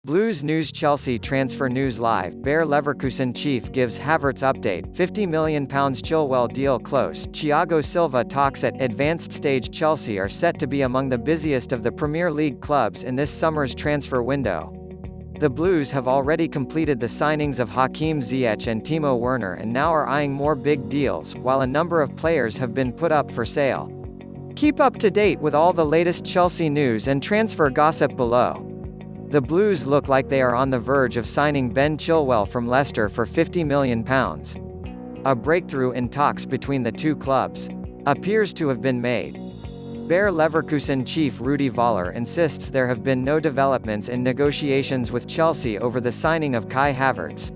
Blues News Chelsea transfer news live. Bayer Leverkusen chief gives Havertz update. £50 million Chilwell deal close. Thiago Silva talks at advanced stage. Chelsea are set to be among the busiest of the Premier League clubs in this summer's transfer window. The Blues have already completed the signings of Hakim Ziyech and Timo Werner and now are eyeing more big deals, while a number of players have been put up for sale. Keep up to date with all the latest Chelsea news and transfer gossip below. The Blues look like they are on the verge of signing Ben Chilwell from Leicester for £50 million. A breakthrough in talks between the two clubs appears to have been made. Bayer Leverkusen chief Rudi Völler insists there have been no developments in negotiations with Chelsea over the signing of Kai Havertz.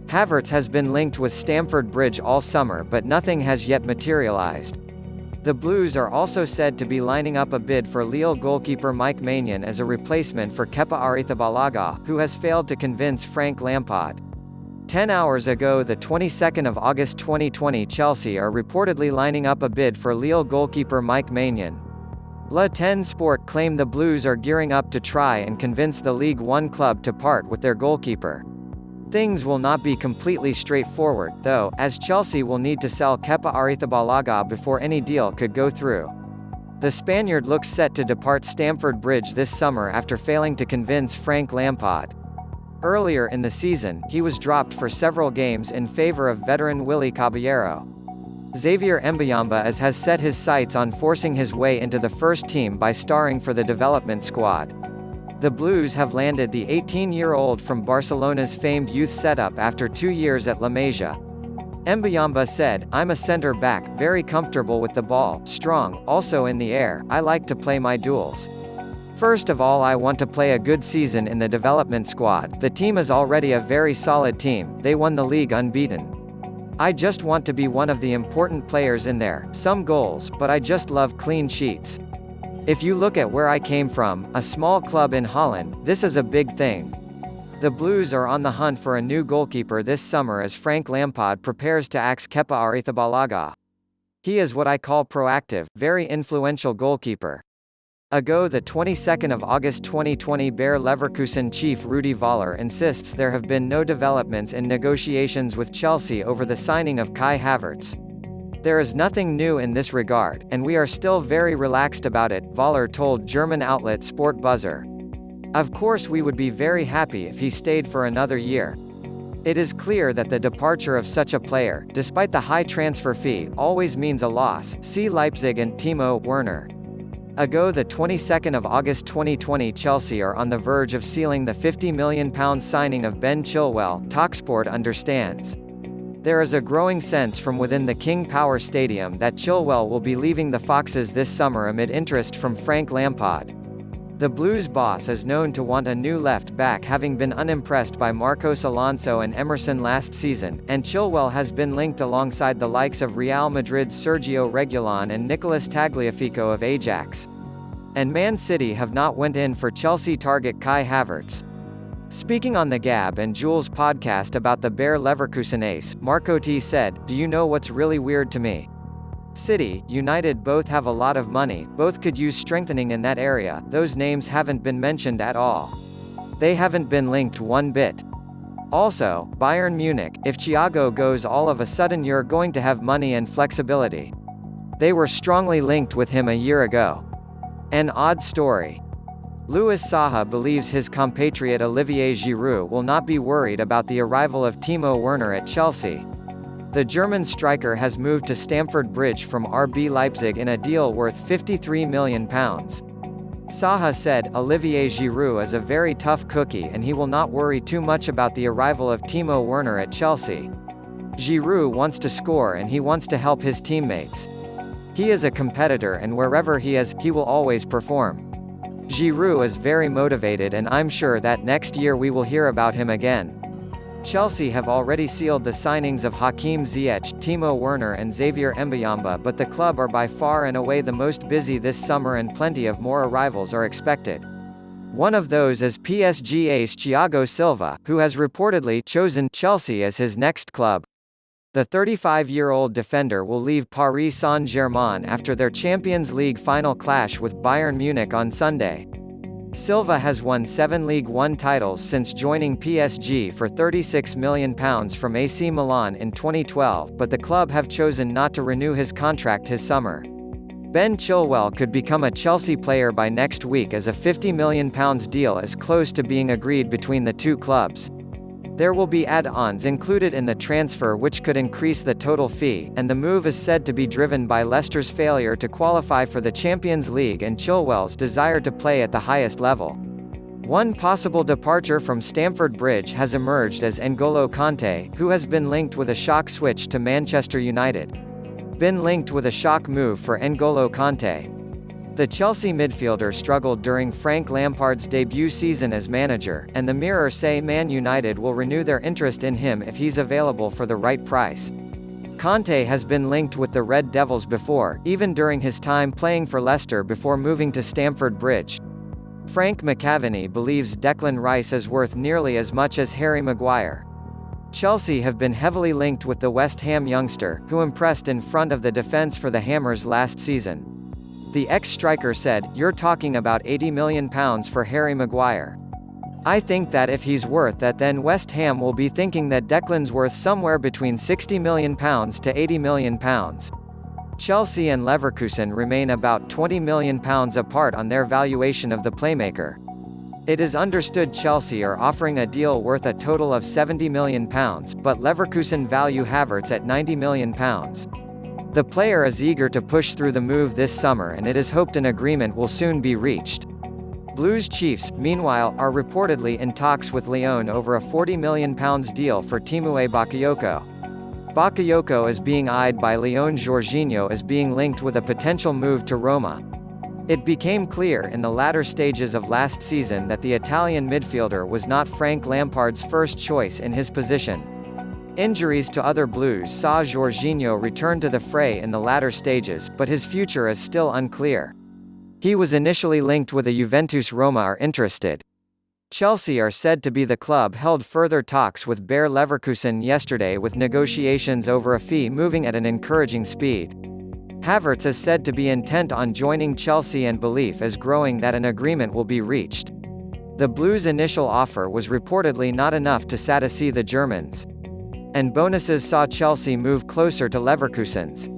Havertz has been linked with Stamford Bridge all summer, but nothing has yet materialised. The Blues are also said to be lining up a bid for Lille goalkeeper Mike Maignan as a replacement for Kepa Arrizabalaga, who has failed to convince Frank Lampard. 10 hours ago, the 22nd of August 2020, Chelsea are reportedly lining up a bid for Lille goalkeeper Mike Maignan. Le 10 Sport claim the Blues are gearing up to try and convince the League One club to part with their goalkeeper. Things will not be completely straightforward, though, as Chelsea will need to sell Kepa Arrizabalaga before any deal could go through. The Spaniard looks set to depart Stamford Bridge this summer after failing to convince Frank Lampard. Earlier in the season, he was dropped for several games in favour of veteran Willy Caballero. Xavier Mbuyamba has set his sights on forcing his way into the first team by starring for the development squad. The Blues have landed the 18-year-old from Barcelona's famed youth setup after 2 years at La Masia. Mbuyamba said, "I'm a centre-back, very comfortable with the ball, strong, also in the air, I like to play my duels. First of all, I want to play a good season in the development squad. The team is already a very solid team, they won the league unbeaten. I just want to be one of the important players in there, some goals, but I just love clean sheets. If you look at where I came from, a small club in Holland, this is a big thing." The Blues are on the hunt for a new goalkeeper this summer as Frank Lampard prepares to axe Kepa Arrizabalaga. He is what I call proactive, very influential goalkeeper. Ago, the 22nd of August 2020, Bayer Leverkusen chief Rudi Völler insists there have been no developments in negotiations with Chelsea over the signing of Kai Havertz. "There is nothing new in this regard, and we are still very relaxed about it," Völler told German outlet Sport Buzzer. "Of course we would be very happy if he stayed for another year. It is clear that the departure of such a player, despite the high transfer fee, always means a loss." See Leipzig and Timo Werner. Ago, the 22nd of August 2020, Chelsea are on the verge of sealing the £50 million signing of Ben Chilwell, TalkSport understands. There is a growing sense from within the King Power Stadium that Chilwell will be leaving the Foxes this summer amid interest from Frank Lampard. The Blues boss is known to want a new left-back, having been unimpressed by Marcos Alonso and Emerson last season, and Chilwell has been linked alongside the likes of Real Madrid's Sergio Reguilon and Nicolas Tagliafico of Ajax. And Man City have not went in for Chelsea target Kai Havertz. Speaking on the Gab and Jules podcast about the Bayer Leverkusen ace, Marco T said, "Do you know what's really weird to me? City, United both have a lot of money, both could use strengthening in that area, those names haven't been mentioned at all. They haven't been linked one bit. Also, Bayern Munich, if Thiago goes all of a sudden you're going to have money and flexibility. They were strongly linked with him a year ago. An odd story." Louis Saha believes his compatriot Olivier Giroud will not be worried about the arrival of Timo Werner at Chelsea. The German striker has moved to Stamford Bridge from RB Leipzig in a deal worth £53 million. Saha said, "Olivier Giroud is a very tough cookie and he will not worry too much about the arrival of Timo Werner at Chelsea. Giroud wants to score and he wants to help his teammates. He is a competitor and wherever he is, he will always perform. Giroud is very motivated and I'm sure that next year we will hear about him again." Chelsea have already sealed the signings of Hakim Ziyech, Timo Werner and Xavier Mbuyamba, but the club are by far and away the most busy this summer and plenty of more arrivals are expected. One of those is PSG ace Thiago Silva, who has reportedly chosen Chelsea as his next club. The 35-year-old defender will leave Paris Saint-Germain after their Champions League final clash with Bayern Munich on Sunday. Silva has won 7 League One titles since joining PSG for £36 million from AC Milan in 2012, but the club have chosen not to renew his contract this summer. Ben Chilwell could become a Chelsea player by next week as a £50 million deal is close to being agreed between the two clubs. There will be add-ons included in the transfer which could increase the total fee, and the move is said to be driven by Leicester's failure to qualify for the Champions League and Chilwell's desire to play at the highest level. One possible departure from Stamford Bridge has emerged as N'Golo Kanté, who has been linked with a shock switch to Manchester United. Been linked with a shock move for N'Golo Kanté. The Chelsea midfielder struggled during Frank Lampard's debut season as manager, and the Mirror say Man United will renew their interest in him if he's available for the right price. Kanté has been linked with the Red Devils before, even during his time playing for Leicester before moving to Stamford Bridge. Frank McAvenny believes Declan Rice is worth nearly as much as Harry Maguire. Chelsea have been heavily linked with the West Ham youngster, who impressed in front of the defence for the Hammers last season. The ex-striker said, "You're talking about £80 million for Harry Maguire. I think that if he's worth that, then West Ham will be thinking that Declan's worth somewhere between £60 million to £80 million. Chelsea and Leverkusen remain about £20 million apart on their valuation of the playmaker. It is understood Chelsea are offering a deal worth a total of £70 million, but Leverkusen value Havertz at £90 million. The player is eager to push through the move this summer, and it is hoped an agreement will soon be reached. Blues Chiefs, meanwhile, are reportedly in talks with Lyon over a £40 million deal for Timothy Bakayoko. Bakayoko is being eyed by Lyon. Jorginho is being linked with a potential move to Roma. It became clear in the latter stages of last season that the Italian midfielder was not Frank Lampard's first choice in his position. Injuries to other Blues saw Jorginho return to the fray in the latter stages, but his future is still unclear. He was initially linked with a Juventus. Roma are interested. Chelsea are said to be the club held further talks with Bayer Leverkusen yesterday, with negotiations over a fee moving at an encouraging speed. Havertz is said to be intent on joining Chelsea, and belief is growing that an agreement will be reached. The Blues' initial offer was reportedly not enough to satisfy the Germans, and bonuses saw Chelsea move closer to Leverkusen's.